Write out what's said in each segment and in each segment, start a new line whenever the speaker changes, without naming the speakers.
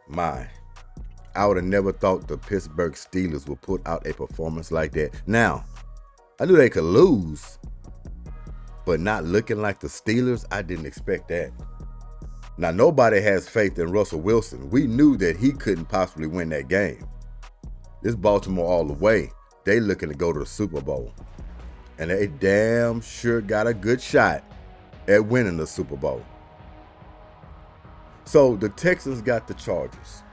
My, I would have never thought the Pittsburgh Steelers would put out a performance like that. Now, I knew they could lose, but not looking like the Steelers, I didn't expect that. Now, nobody has faith in Russell Wilson. We knew that he couldn't possibly win that game. This Baltimore all the way. They looking to go to the Super Bowl. And they damn sure got a good shot at winning the Super Bowl. So the Texans got the Chargers.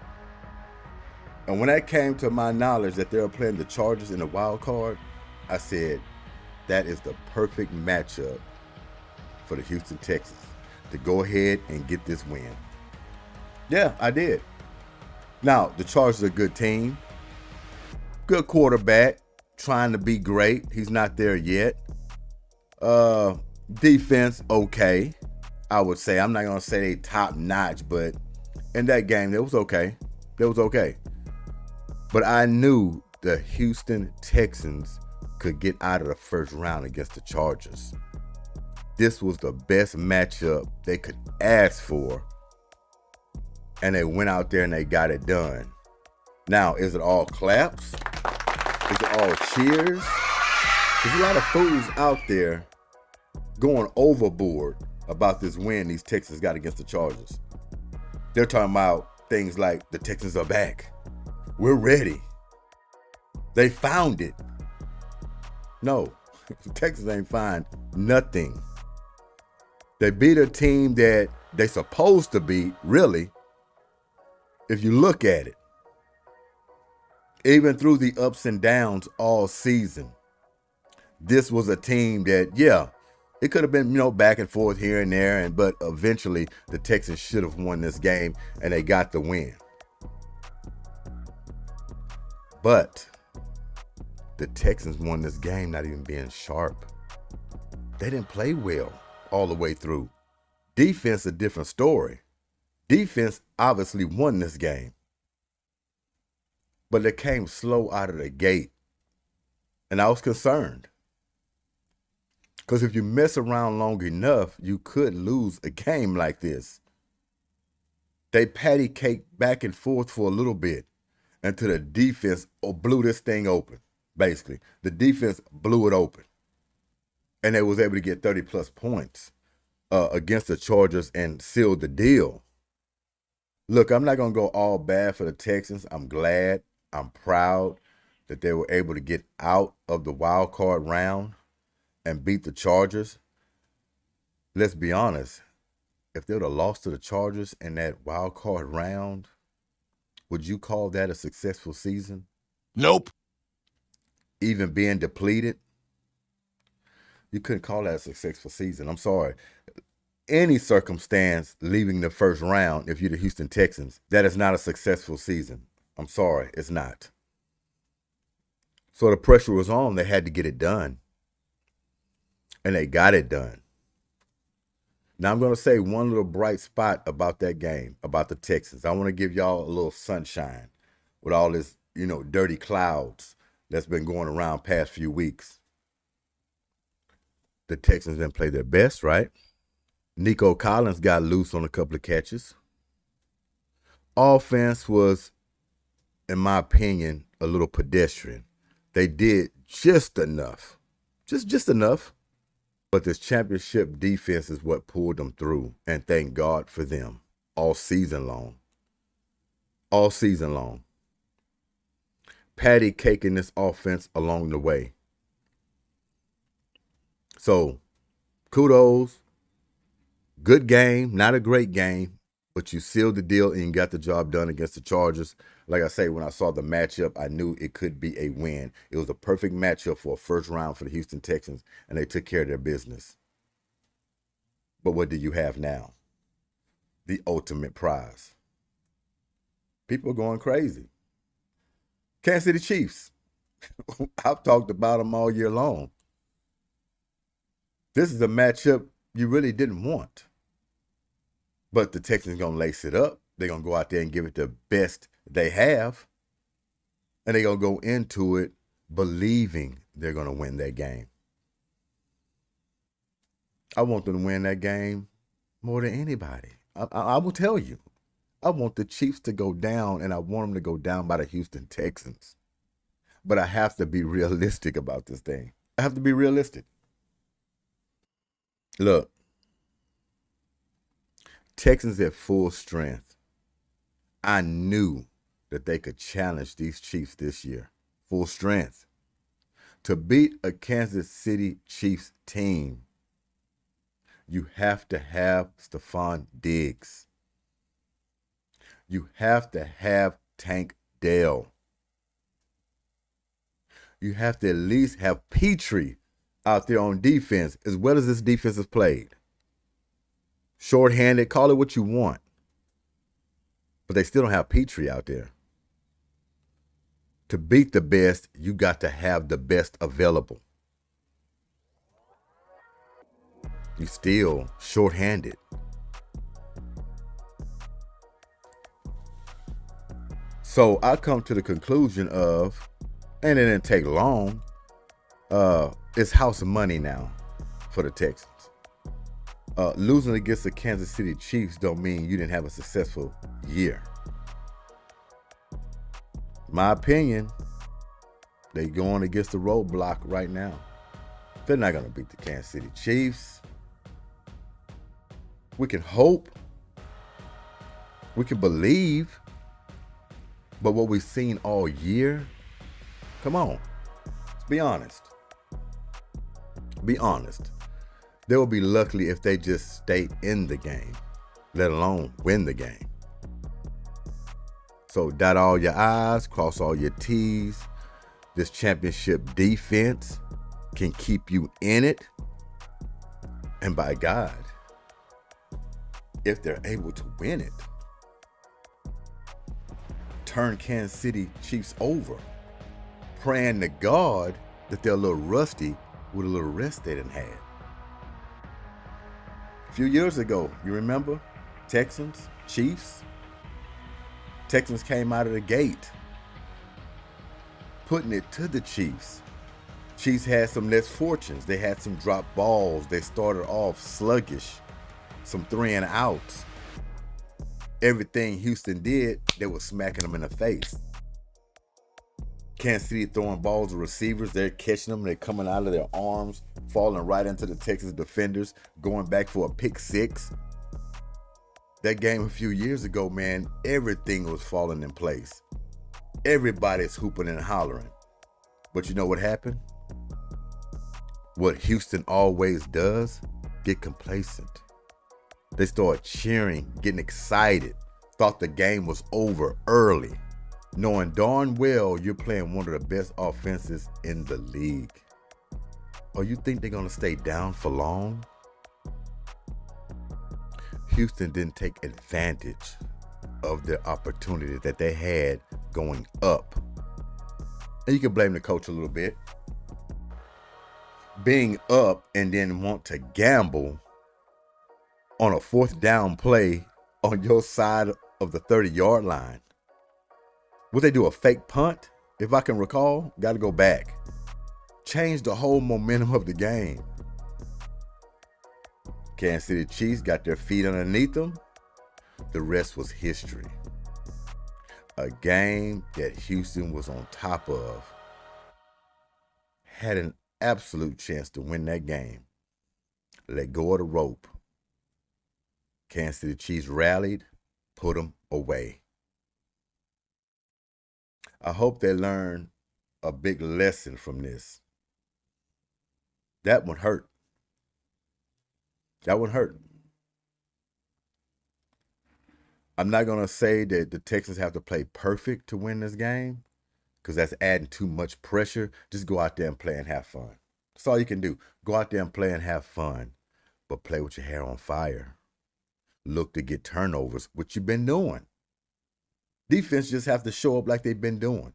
And when that came to my knowledge that they were playing the Chargers in the wild card, I said, that is the perfect matchup for the Houston Texans to go ahead and get this win. Yeah, I did. Now, the Chargers are a good team. Good quarterback, trying to be great. He's not there yet. Defense, okay. I would say. I'm not going to say they top notch, but in that game, it was okay. It was okay. But I knew the Houston Texans could get out of the first round against the Chargers. This was the best matchup they could ask for. And they went out there and they got it done. Now, is it all claps? Is it all cheers? There's a lot of fools out there going overboard about this win these Texans got against the Chargers. They're talking about things like the Texans are back. We're ready. They found it. No, the Texans ain't find nothing. They beat a team that they supposed to beat, really, if you look at it. Even through the ups and downs all season, this was a team that, yeah, it could have been, back and forth here and there, but eventually the Texans should have won this game, and they got the win. But the Texans won this game not even being sharp. They didn't play well all the way through. Defense, a different story. Defense obviously won this game. But they came slow out of the gate. And I was concerned. Because if you mess around long enough, you could lose a game like this. They patty caked back and forth for a little bit until the defense blew this thing open, basically. The defense blew it open. And they was able to get 30-plus points against the Chargers and seal the deal. Look, I'm not going to go all bad for the Texans. I'm glad. I'm proud that they were able to get out of the wild card round and beat the Chargers. Let's be honest. If they would have lost to the Chargers in that wild card round, would you call that a successful season?
Nope.
Even being depleted? You couldn't call that a successful season. I'm sorry. Any circumstance leaving the first round, if you're the Houston Texans, that is not a successful season. I'm sorry, it's not. So the pressure was on. They had to get it done. And they got it done. Now I'm going to say one little bright spot about that game, about the Texans. I want to give y'all a little sunshine with all this, dirty clouds that's been going around past few weeks. The Texans didn't play their best, right? Nico Collins got loose on a couple of catches. Offense was, in my opinion, a little pedestrian. They did just enough. Just enough. But this championship defense is what pulled them through. And thank God for them all season long. All season long. Patty caking this offense along the way. So, kudos. Good game, not a great game, but you sealed the deal and you got the job done against the Chargers. Like I say, when I saw the matchup, I knew it could be a win. It was a perfect matchup for a first round for the Houston Texans, and they took care of their business. But what do you have now? The ultimate prize. People are going crazy. Kansas City Chiefs. I've talked about them all year long. This is a matchup you really didn't want. But the Texans going to lace it up. They're going to go out there and give it the best they have. And they're going to go into it believing they're going to win that game. I want them to win that game more than anybody. I will tell you. I want the Chiefs to go down, and I want them to go down by the Houston Texans. But I have to be realistic about this thing. I have to be realistic. Look, Texans at full strength. I knew that they could challenge these Chiefs this year. Full strength. To beat a Kansas City Chiefs team, you have to have Stephon Diggs. You have to have Tank Dell. You have to at least have Petrie out there on defense as well as this defense has played. Short-handed, call it what you want. But they still don't have Petrie out there. To beat the best, you got to have the best available. You still short-handed. So I come to the conclusion of, and it didn't take long, it's house money now for the Texans. Losing against the Kansas City Chiefs don't mean you didn't have a successful year. My opinion, they going against the roadblock right now. They're not going to beat the Kansas City Chiefs. We can hope. We can believe. But what we've seen all year, come on, let's be honest. Be honest. They will be lucky if they just stay in the game, let alone win the game. So dot all your I's, cross all your T's. This championship defense can keep you in it. And by God, if they're able to win it, turn Kansas City Chiefs over, praying to God that they're a little rusty with a little rest they done had. A few years ago, you remember? Texans, Chiefs. Texans came out of the gate, putting it to the Chiefs. Chiefs had some misfortunes. They had some drop balls. They started off sluggish, some 3 and outs. Everything Houston did, they were smacking them in the face. Kansas City throwing balls to receivers. They're catching them. They're coming out of their arms, falling right into the Texas defenders, going back for a pick six. That game a few years ago, man, everything was falling in place. Everybody's hooping and hollering. But you know what happened? What Houston always does? Get complacent. They start cheering, getting excited, thought the game was over early, knowing darn well you're playing one of the best offenses in the league. Or you think they're going to stay down for long? Houston didn't take advantage of the opportunity that they had going up. And you can blame the coach a little bit. Being up and then want to gamble on a 4th down play on your side of the 30-yard line. Would they do a fake punt? If I can recall, got to go back. Change the whole momentum of the game. Kansas City Chiefs got their feet underneath them. The rest was history. A game that Houston was on top of. Had an absolute chance to win that game. Let go of the rope. Kansas City Chiefs rallied, put them away. I hope they learn a big lesson from this. That one hurt. That one hurt. I'm not going to say that the Texans have to play perfect to win this game, because that's adding too much pressure. Just go out there and play and have fun. That's all you can do. Go out there and play and have fun, but play with your hair on fire. Look to get turnovers, which you've been doing. Defense just have to show up like they've been doing.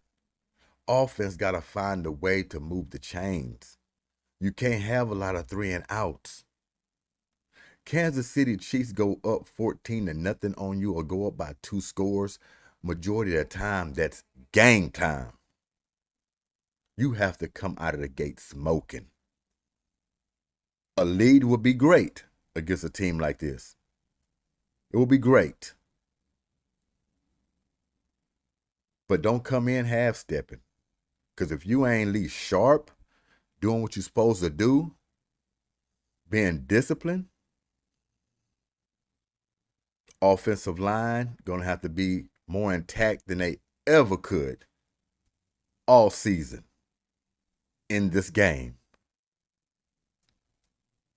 Offense got to find a way to move the chains. You can't have a lot of 3 and outs. Kansas City Chiefs go up 14-0 on you or go up by 2 scores. Majority of the time, that's game time. You have to come out of the gate smoking. A lead would be great against a team like this. It will be great. But don't come in half-stepping. Because if you ain't at least sharp, doing what you're supposed to do, being disciplined, offensive line going to have to be more intact than they ever could all season in this game.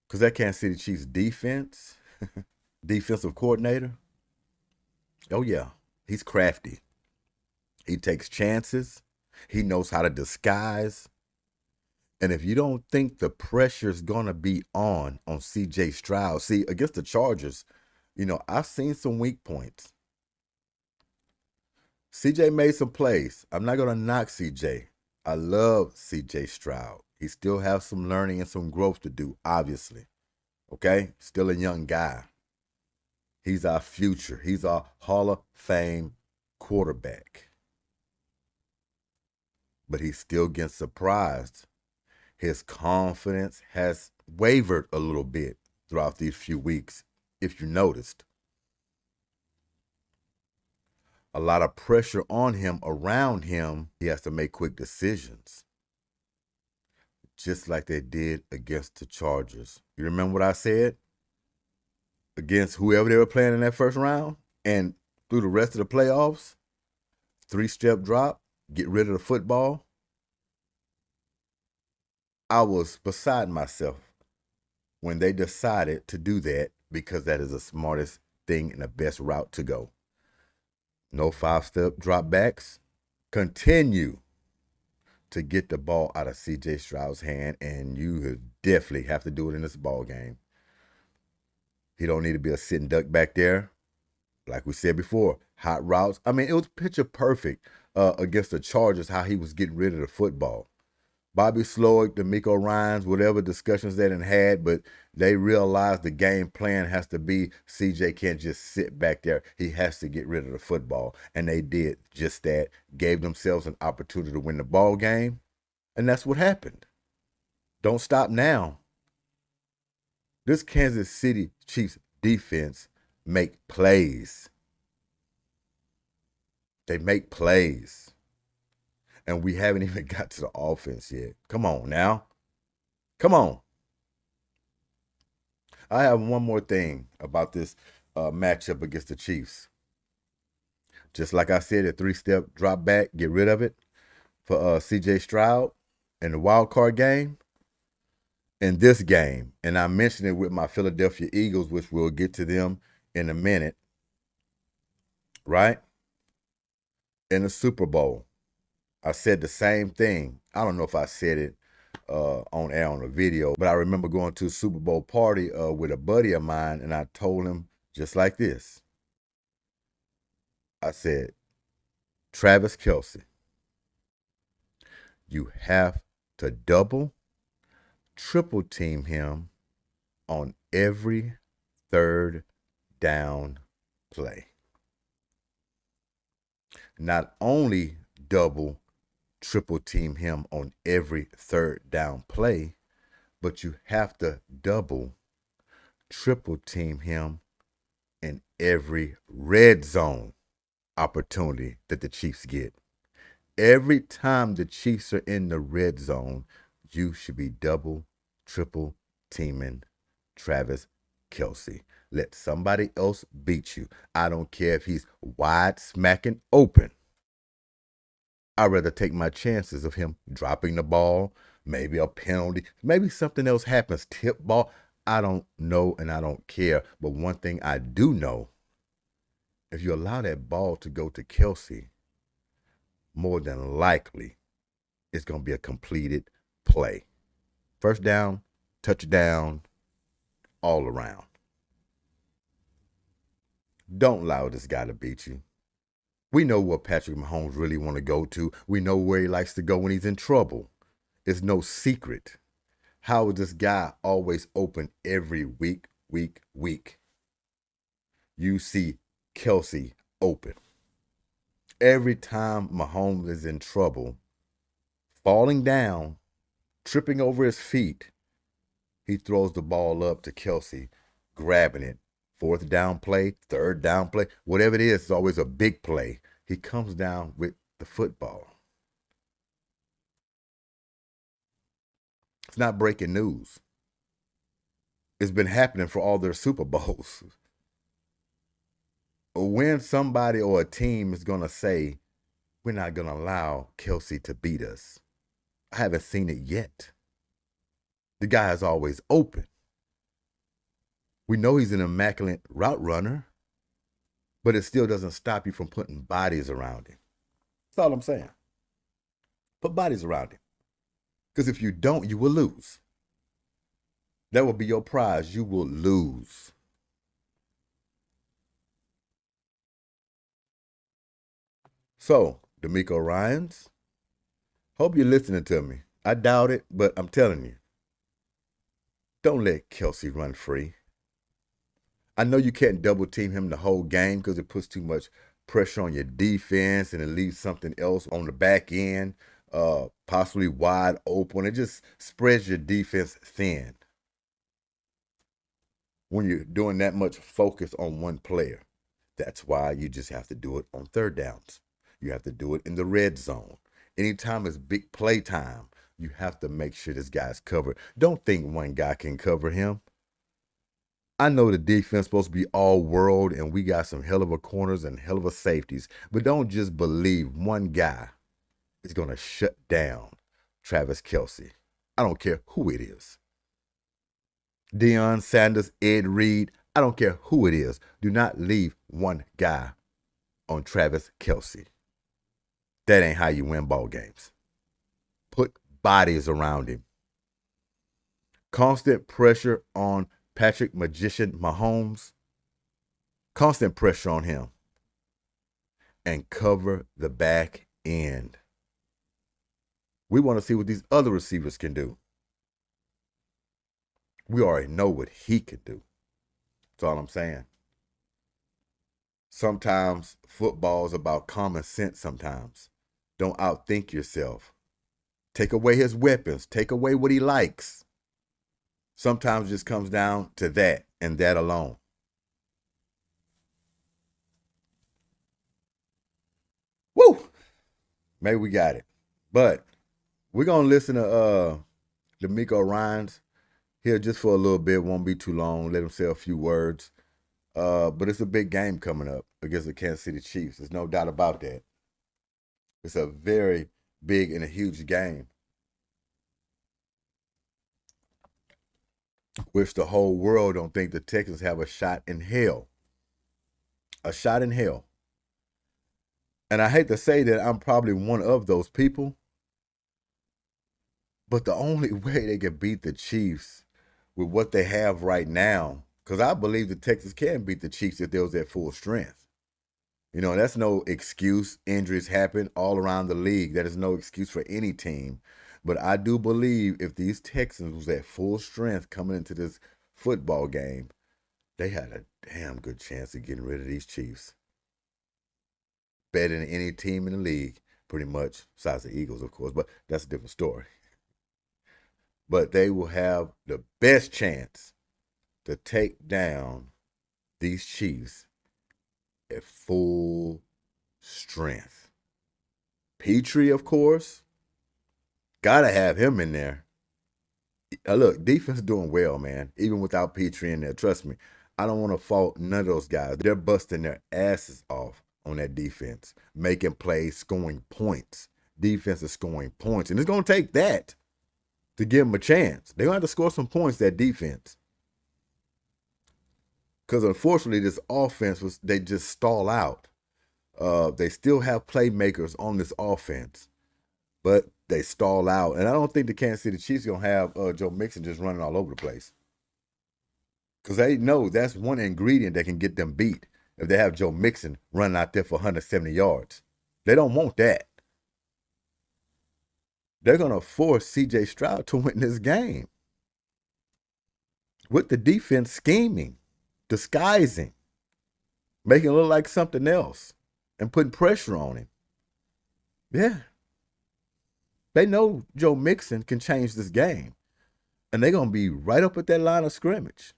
Because that Kansas City Chiefs defense, defensive coordinator, oh yeah, he's crafty. He takes chances. He knows how to disguise. And if you don't think the pressure's going to be on C.J. Stroud, see, against the Chargers, I've seen some weak points. CJ made some plays. I'm not going to knock CJ. I love CJ Stroud. He still has some learning and some growth to do, obviously. Okay? Still a young guy. He's our future. He's our Hall of Fame quarterback. But he still gets surprised. His confidence has wavered a little bit throughout these few weeks, if you noticed. A lot of pressure on him, around him. He has to make quick decisions, just like they did against the Chargers. You remember what I said? Against whoever they were playing in that first round and through the rest of the playoffs, 3-step drop, get rid of the football. I was beside myself when they decided to do that, because that is the smartest thing and the best route to go. No 5-step drop backs. Continue to get the ball out of C.J. Stroud's hand, and you definitely have to do it in this ball game. He don't need to be a sitting duck back there. Like we said before, hot routes. I mean, it was picture perfect against the Chargers, how he was getting rid of the football. Bobby Slowick, D'Amico Ryans, whatever discussions they had, but they realized the game plan has to be CJ can't just sit back there. He has to get rid of the football. And they did just that, gave themselves an opportunity to win the ball game, and that's what happened. Don't stop now. This Kansas City Chiefs defense make plays. They make plays. And we haven't even got to the offense yet. Come on now. Come on. I have one more thing about this matchup against the Chiefs. Just like I said, a 3-step drop back, get rid of it for C.J. Stroud in the wild card game. In this game, and I mentioned it with my Philadelphia Eagles, which we'll get to them in a minute, right? In the Super Bowl, I said the same thing. I don't know if I said it on air on a video, but I remember going to a Super Bowl party with a buddy of mine, and I told him just like this. I said, Travis Kelce, you have to double, triple team him on every third down play. Not only double, triple team him on every third down play, but you have to double, triple team him in every red zone opportunity that the Chiefs get. Every time the Chiefs are in the red zone, you should be double, triple teaming Travis Kelce. Let somebody else beat you. I don't care if he's wide smacking open. I'd rather take my chances of him dropping the ball, maybe a penalty, maybe something else happens, tip ball. I don't know and I don't care. But one thing I do know, if you allow that ball to go to Kelce, more than likely it's going to be a completed play. First down, touchdown, all around. Don't allow this guy to beat you. We know what Patrick Mahomes really want to go to. We know where he likes to go when he's in trouble. It's no secret. How is this guy always open every week? You see Kelce open. Every time Mahomes is in trouble, falling down, tripping over his feet, he throws the ball up to Kelce, grabbing it. 4th down play, 3rd down play, whatever it is, it's always a big play. He comes down with the football. It's not breaking news. It's been happening for all their Super Bowls. When somebody or a team is going to say, we're not going to allow Kelsey to beat us, I haven't seen it yet. The guy is always open. We know he's an immaculate route runner, but it still doesn't stop you from putting bodies around him. That's all I'm saying. Put bodies around him. Because if you don't, you will lose. That will be your prize. You will lose. So, D'Amico Ryans, hope you're listening to me. I doubt it, but I'm telling you, don't let Kelsey run free. I know you can't double team him the whole game because it puts too much pressure on your defense and it leaves something else on the back end, possibly wide open. It just spreads your defense thin when you're doing that much focus on one player. That's why you just have to do it on third downs. You have to do it in the red zone. Anytime it's big play time, you have to make sure this guy's covered. Don't think one guy can cover him. I know the defense is supposed to be all world and we got some hell of a corners and hell of a safeties, but don't just believe one guy is going to shut down Travis Kelsey. I don't care who it is. Deion Sanders, Ed Reed, I don't care who it is. Do not leave one guy on Travis Kelsey. That ain't how you win ball games. Put bodies around him. Constant pressure on Patrick Magician Mahomes. Constant pressure on him. And cover the back end. We want to see what these other receivers can do. We already know what he could do. That's all I'm saying. Sometimes football is about common sense sometimes. Don't outthink yourself. Take away his weapons. Take away what he likes. Sometimes it just comes down to that and that alone. Woo! Maybe we got it. But we're going to listen to D'Amico Ryans here just for a little bit. Won't be too long. Let him say a few words. But it's a big game coming up against the Kansas City Chiefs. There's no doubt about that. It's a very big and a huge game, which the whole world don't think the Texans have a shot in hell. A shot in hell. And I hate to say that I'm probably one of those people, but the only way they can beat the Chiefs with what they have right now, because I believe the Texans can beat the Chiefs if they was at full strength. You know, that's no excuse. Injuries happen all around the league. That is no excuse for any team. But I do believe if these Texans was at full strength coming into this football game, they had a damn good chance of getting rid of these Chiefs. Better than any team in the league, pretty much, besides the Eagles, of course. But that's a different story. But they will have the best chance to take down these Chiefs at full strength. Petrie, of course, gotta have him in there. Look, defense doing well, man, even without Petrie in there. Trust me, I don't want to fault none of those guys. They're busting their asses off on that defense, making plays, scoring points. Defense is scoring points, and it's going to take that to give them a chance. They're going to have to score some points, that defense. Because unfortunately, this offense they just stall out. They still have playmakers on this offense, but they stall out. And I don't think the Kansas City Chiefs going to have Joe Mixon just running all over the place. Because they know that's one ingredient that can get them beat if they have Joe Mixon running out there for 170 yards. They don't want that. They're going to force C.J. Stroud to win this game with the defense scheming, disguising, making it look like something else, and putting pressure on him. Yeah. They know Joe Mixon can change this game. And they're going to be right up at that line of scrimmage.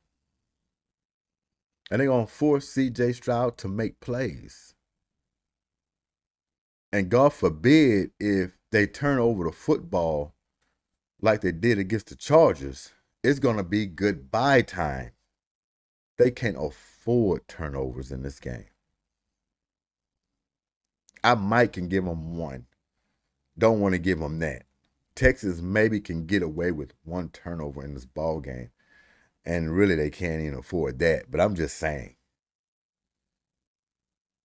And they're going to force C.J. Stroud to make plays. And God forbid if they turn over the football like they did against the Chargers, it's going to be goodbye time. They can't afford turnovers in this game. I might can give them one. Don't want to give them that. Texas maybe can get away with one turnover in this ball game. And really, they can't even afford that. But I'm just saying.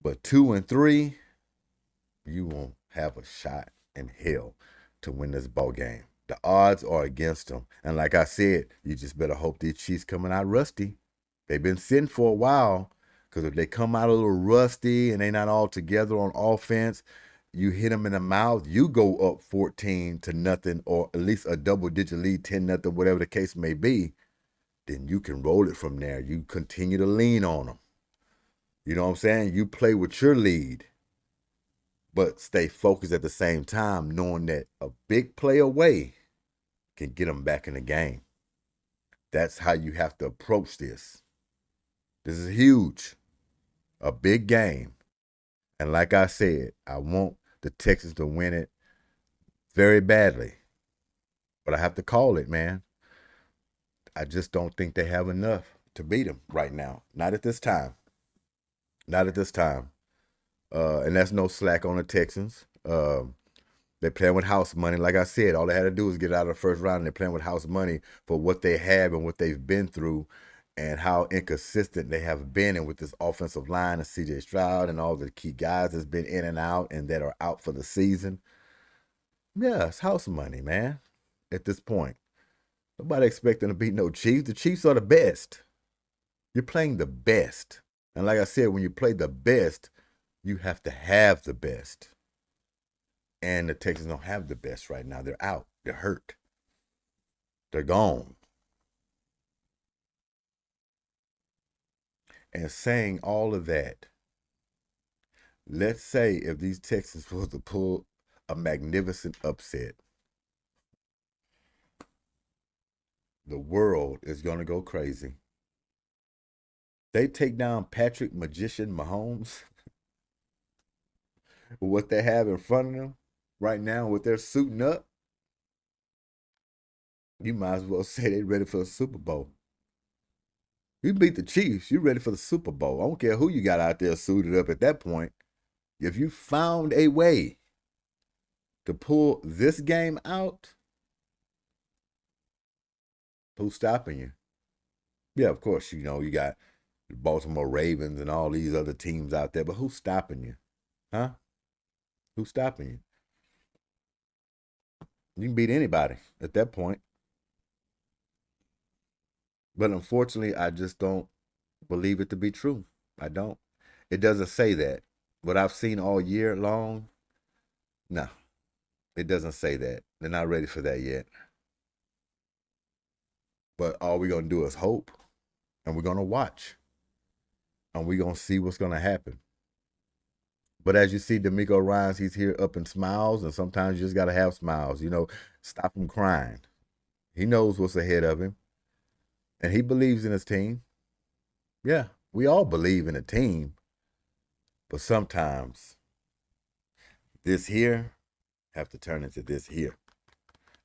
But 2 and 3, you won't have a shot in hell to win this ball game. The odds are against them. And like I said, you just better hope these Chiefs coming out rusty. They've been sitting for a while. Because if they come out a little rusty and they not all together on offense, you hit them in the mouth, you go up 14-0, or at least a double-digit lead, 10-0, whatever the case may be, then you can roll it from there. You continue to lean on them. You know what I'm saying? You play with your lead, but stay focused at the same time, knowing that a big play away can get them back in the game. That's how you have to approach this. This is huge. A big game. And like I said, I want the Texans to win it very badly. But I have to call it, man. I just don't think they have enough to beat them right now. Not at this time. Not at this time. And that's no slack on the Texans. They're playing with house money. Like I said, all they had to do was get out of the first round, and they're playing with house money for what they have and what they've been through and how inconsistent they have been. And with this offensive line and C.J. Stroud and all the key guys that's been in and out and that are out for the season. Yeah, it's house money, man, at this point. Nobody expecting to beat no Chiefs. The Chiefs are the best. You're playing the best. And like I said, when you play the best, you have to have the best. And the Texans don't have the best right now. They're out. They're hurt. They're gone. And saying all of that, let's say if these Texans were to pull a magnificent upset, the world is going to go crazy. They take down Patrick Magician Mahomes with what they have in front of them right now with their suiting up. You might as well say they're ready for the Super Bowl. You beat the Chiefs, you're ready for the Super Bowl. I don't care who you got out there suited up at that point. If you found a way to pull this game out, who's stopping you? Yeah, of course, you got the Baltimore Ravens and all these other teams out there, but who's stopping you? Huh? Who's stopping you? You can beat anybody at that point. But unfortunately, I just don't believe it to be true. I don't. It doesn't say that. What I've seen all year long, no, it doesn't say that. They're not ready for that yet. But all we're going to do is hope, and we're going to watch, and we're going to see what's going to happen. But as you see, D'Amico Ryans, he's here up in smiles, and sometimes you just got to have smiles. Stop him crying. He knows what's ahead of him, and he believes in his team. Yeah, we all believe in a team, but sometimes this here have to turn into this here.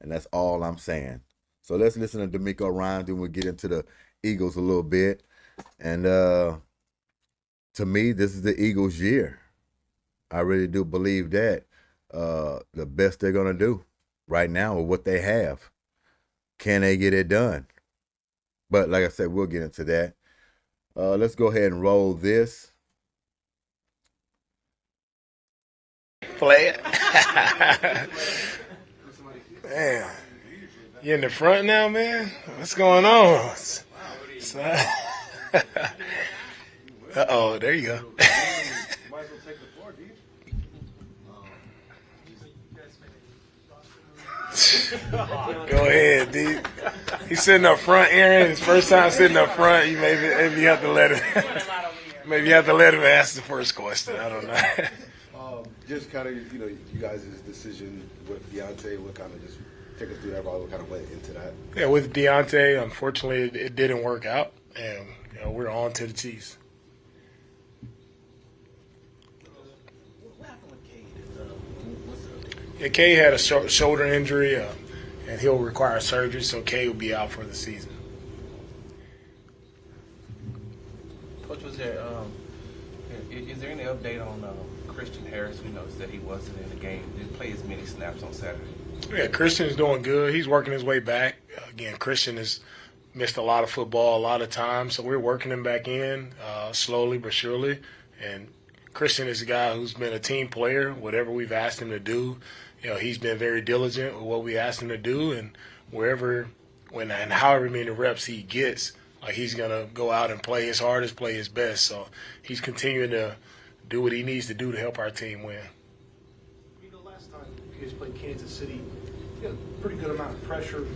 And that's all I'm saying. So let's listen to D'Amico Ryans, then we'll get into the Eagles a little bit. And to me, this is the Eagles' year. I really do believe that. The best they're going to do right now with what they have. Can they get it done? But like I said, we'll get into that. Let's go ahead and roll this.
Play it. Man, you in the front now, man? What's going on? Uh-oh, there you go. Go ahead, D. He's sitting up front, Aaron. His first time sitting up front. You maybe you have to let him. Maybe you have to let him ask the first question. I don't know.
Just kind of, you guys' decision with Deontay, what kind of just take us through that, what kind of went into that?
Yeah, with Deontay, unfortunately, it didn't work out, and we're on to the Chiefs.
What happened with Cade?
Yeah, K had a shoulder injury, and he'll require surgery, so K will be out for the season.
Coach, is there any update on Christian Harris? We noticed that he wasn't in the game. Didn't play as many snaps on Saturday.
Yeah, Christian's doing good. He's working his way back. Again, Christian has missed a lot of football a lot of times, so we're working him back in slowly but surely. And Christian is a guy who's been a team player. Whatever we've asked him to do, he's been very diligent with what we asked him to do, and however many reps he gets, he's gonna go out and play his hardest, play his best. So he's continuing to do what he needs to do to help our team win.
Last time you guys played Kansas City, you had a pretty good amount of pressure.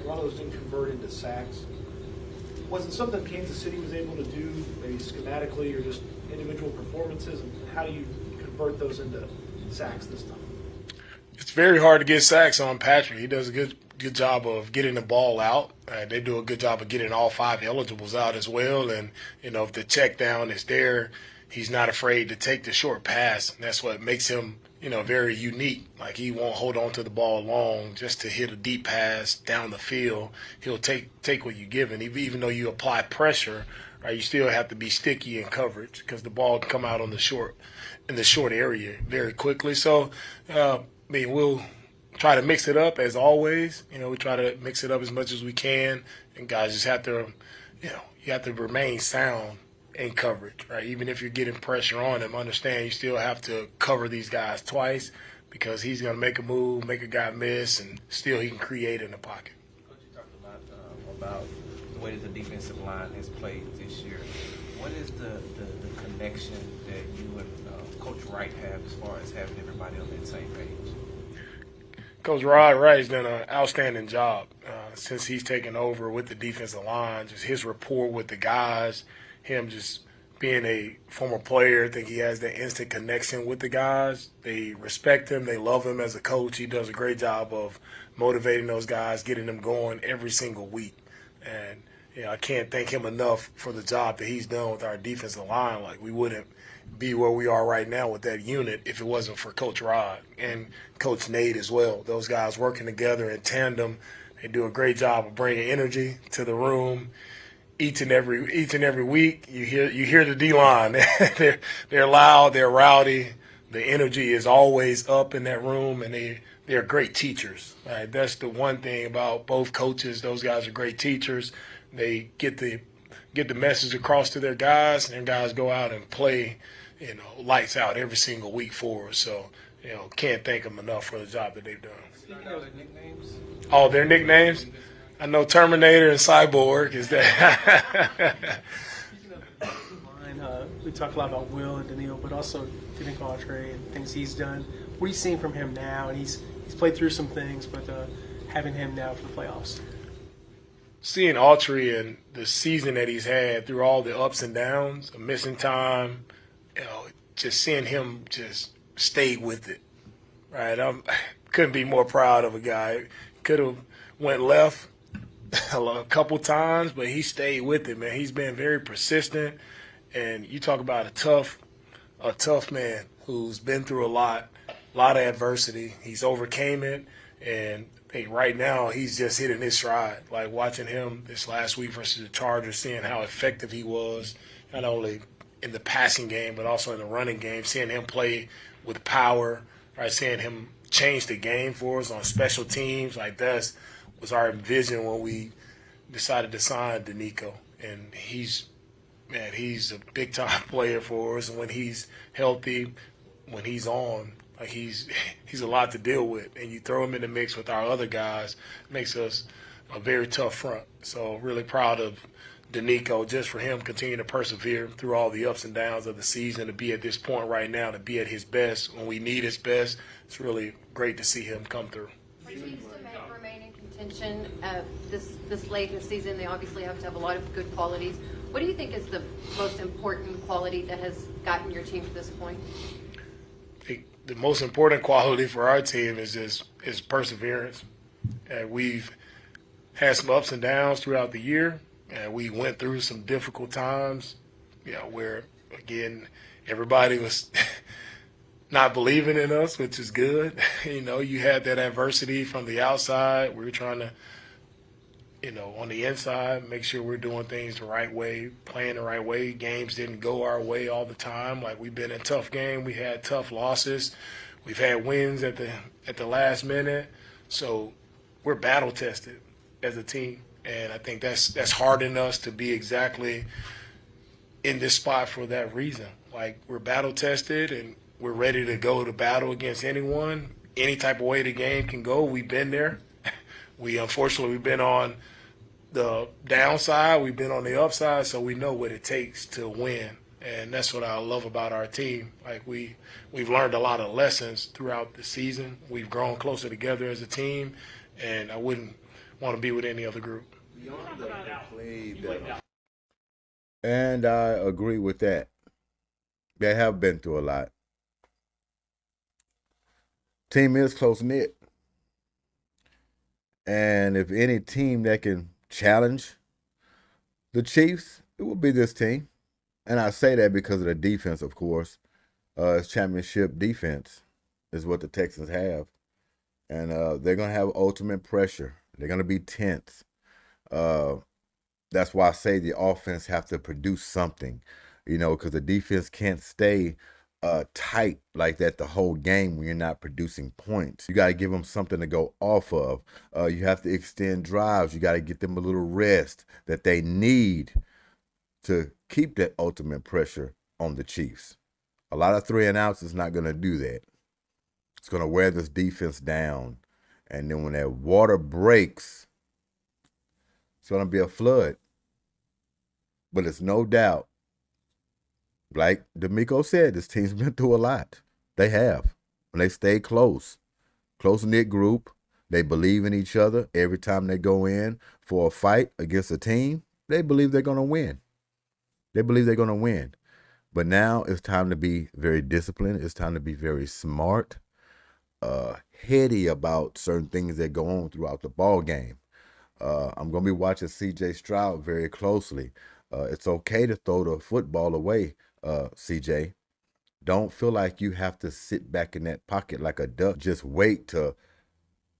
A lot of those didn't convert into sacks. Was it something Kansas City was able to do, maybe schematically or just individual performances? And how do you convert those into sacks this time?
It's very hard to get sacks on Patrick. He does a good job of getting the ball out. They do a good job of getting all 5 eligibles out as well. And, if the check down is there, he's not afraid to take the short pass. And that's what makes him, very unique. He won't hold on to the ball long just to hit a deep pass down the field. He'll take what you give him. Even though you apply pressure, right, you still have to be sticky in coverage because the ball can come out in the short area very quickly. So, we'll try to mix it up as always. We try to mix it up as much as we can, and guys just have to, you have to remain sound in coverage, right? Even if you're getting pressure on him, understand you still have to cover these guys twice because he's going to make a move, make a guy miss, and still he can create in the pocket.
Coach, you talked about the way that the defensive line has played this year. What is the connection that you and Coach Wright have as far as having everybody on that same page?
Coach Rod Wright has done an outstanding job since he's taken over with the defensive line. Just his rapport with the guys, him just being a former player, I think he has that instant connection with the guys. They respect him. They love him as a coach. He does a great job of motivating those guys, getting them going every single week. And I can't thank him enough for the job that he's done with our defensive line. We wouldn't be where we are right now with that unit if it wasn't for Coach Rod and Coach Nate as well. Those guys working together in tandem, they do a great job of bringing energy to the room. Each and every week, you hear the D-line. they're loud, they're rowdy. The energy is always up in that room, and they're great teachers. Right? That's the one thing about both coaches. Those guys are great teachers. They get the message across to their guys, and their guys go out and play, lights out every single week for us. So, can't thank them enough for the job that they've done.
Speaking of the nicknames.
Oh, their nicknames? I know Terminator and Cyborg is that.
Speaking of the line, we talked a lot about Will and Daniil, but also Daniil Autry and things he's done. What are you seeing from him now? And he's played through some things, but having him now for the playoffs.
Seeing Autry and the season that he's had through all the ups and downs, a missing time, just seeing him just stay with it, right? I couldn't be more proud of a guy. Could have went left a couple times, but he stayed with it, man. He's been very persistent, and you talk about a tough man who's been through a lot of adversity. He's overcame it, and right now he's just hitting his stride. Watching him this last week versus the Chargers, seeing how effective he was, not only in the passing game but also in the running game, seeing him play with power, right? Seeing him change the game for us on special teams, that was our vision when we decided to sign Danico. And he's a big-time player for us. And when he's healthy, when he's on, he's a lot to deal with. And you throw him in the mix with our other guys, it makes us a very tough front. So really proud of Danico, just for him continuing to persevere through all the ups and downs of the season, to be at this point right now, to be at his best when we need his best. It's really great to see him come through.
For teams to remain in contention this late in the season, they obviously have to have a lot of good qualities. What do you think is the most important quality that has gotten your team to this point?
I think the most important quality for our team is perseverance. We've had some ups and downs throughout the year, and we went through some difficult times, where, again, everybody was not believing in us, which is good. You had that adversity from the outside. We were trying to, on the inside, make sure we're doing things the right way, playing the right way. Games didn't go our way all the time. Like, we've been in tough games. We had tough losses. We've had wins at the last minute. So we're battle tested as a team. And I think that's hardened us to be exactly in this spot for that reason. Like, we're battle tested and we're ready to go to battle against anyone. Any type of way the game can go, we've been there. Unfortunately, we've been on the downside, we've been on the upside, so we know what it takes to win. And that's what I love about our team. Like, we've learned a lot of lessons throughout the season. We've grown closer together as a team, and I wouldn't want to be with any other group.
And I agree with that. They have been through a lot. Team is close-knit. And if any team that can challenge the Chiefs, it will be this team. And I say that because of the defense, of course. It's championship defense is what the Texans have. And they're going to have ultimate pressure. They're going to be tense. That's why I say the offense have to produce something, because the defense can't stay tight like that the whole game when you're not producing points. You got to give them something to go off of. You have to extend drives. You got to get them a little rest that they need to keep that ultimate pressure on the Chiefs. A lot of 3-and-outs is not going to do that. It's going to wear this defense down. And then when that water breaks, it's going to be a flood. But it's no doubt, like D'Amico said, this team's been through a lot. They have. When they stay close-knit group, they believe in each other. Every time they go in for a fight against a team, they believe they're going to win. They believe they're going to win. But now it's time to be very disciplined. It's time to be very smart, heady about certain things that go on throughout the ball game. I'm going to be watching C.J. Stroud very closely. It's okay to throw the football away, C.J. Don't feel like you have to sit back in that pocket like a duck. Just wait to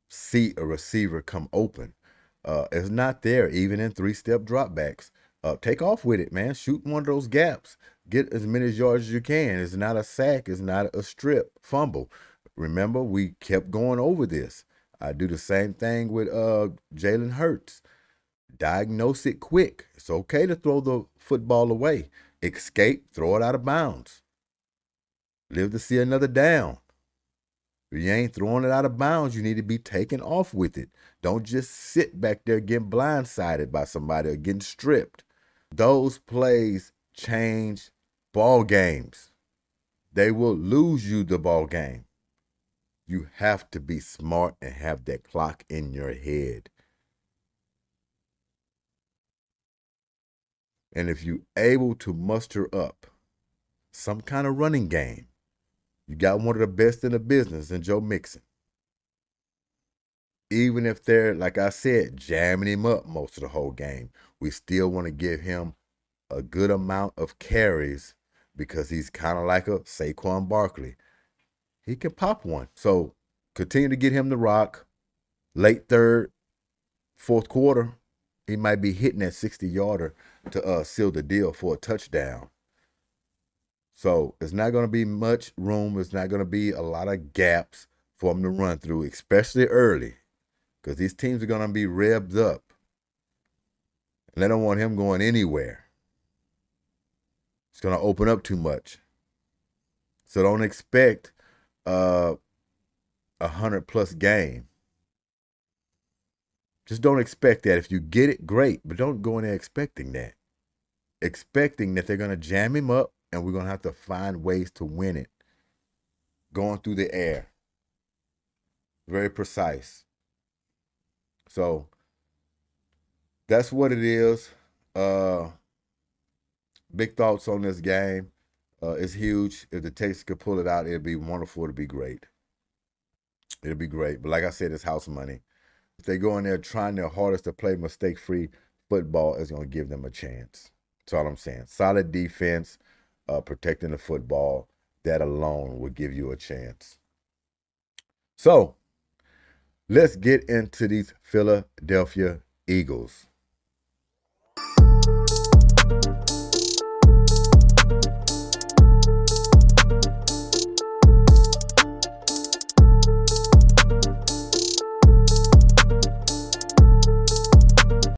see a receiver come open. It's not there, even in 3-step dropbacks. Take off with it, man. Shoot one of those gaps. Get as many yards as you can. It's not a sack. It's not a strip fumble. Remember, we kept going over this. I do the same thing with Jalen Hurts. Diagnose it quick. It's okay to throw the football away. Escape, throw it out of bounds. Live to see another down. If you ain't throwing it out of bounds, you need to be taken off with it. Don't just sit back there getting blindsided by somebody or getting stripped. Those plays change ball games. They will lose you the ball game. You have to be smart and have that clock in your head. And if you're able to muster up some kind of running game, you got one of the best in the business in Joe Mixon. Even if they're, like I said, jamming him up most of the whole game, we still want to give him a good amount of carries because he's kind of like a SAQUON Barkley. He can pop one. So continue to get him the rock. Late third, fourth quarter, he might be hitting that 60-yarder to seal the deal for a touchdown. So it's not going to be much room. It's not going to be a lot of gaps for him to run through, especially early, because these teams are going to be revved up. And they don't want him going anywhere. It's going to open up too much. So don't expect a 100-plus game. Just don't expect that. If you get it, great, but don't go in there expecting that. Expecting that they're going to jam him up and we're going to have to find ways to win it. Going through the air. Very precise. So that's what it is. Big thoughts on this game. It's huge. If the Texans could pull it out, it'd be wonderful. It'd be great. It'll be great. But like I said, it's house money. If they go in there trying their hardest to play mistake-free football, it's going to give them a chance. That's all I'm saying. Solid defense, protecting the football. that alone will give you a chance. So let's get into these Philadelphia Eagles.